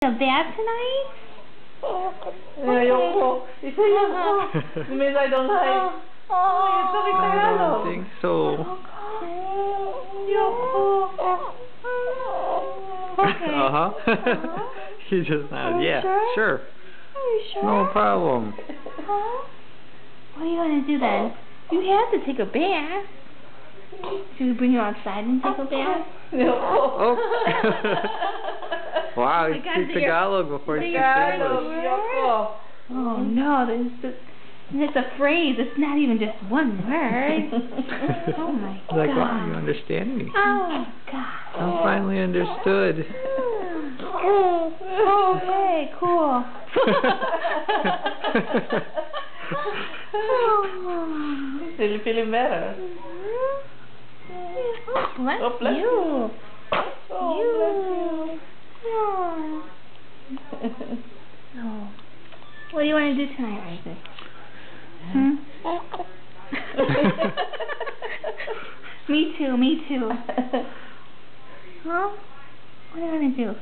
A bath tonight? Ayoko. Isa yan po. Miss, I don't like. Ito rin I Tagalog. don't think so. Ayoko. Okay. He just nodded. Yeah, Are sure. you sure? No problem. Huh? What are you going to do then? You have to take a bath. Should we bring you outside and take a bath? Ayoko. Wow, he my God, speaks Tagalog before he speaks Tagalog. English. Ayoko. Oh no, it's a phrase. It's not even just one word. Oh my God. Like, wow, you understand me. Oh God. I finally understood. Okay, cool. Really feeling better. Bless Oh, bless you. Oh, Oh. What do you want to do tonight, Isaac? Hmm? Me too, me too. Huh? What do you want to do?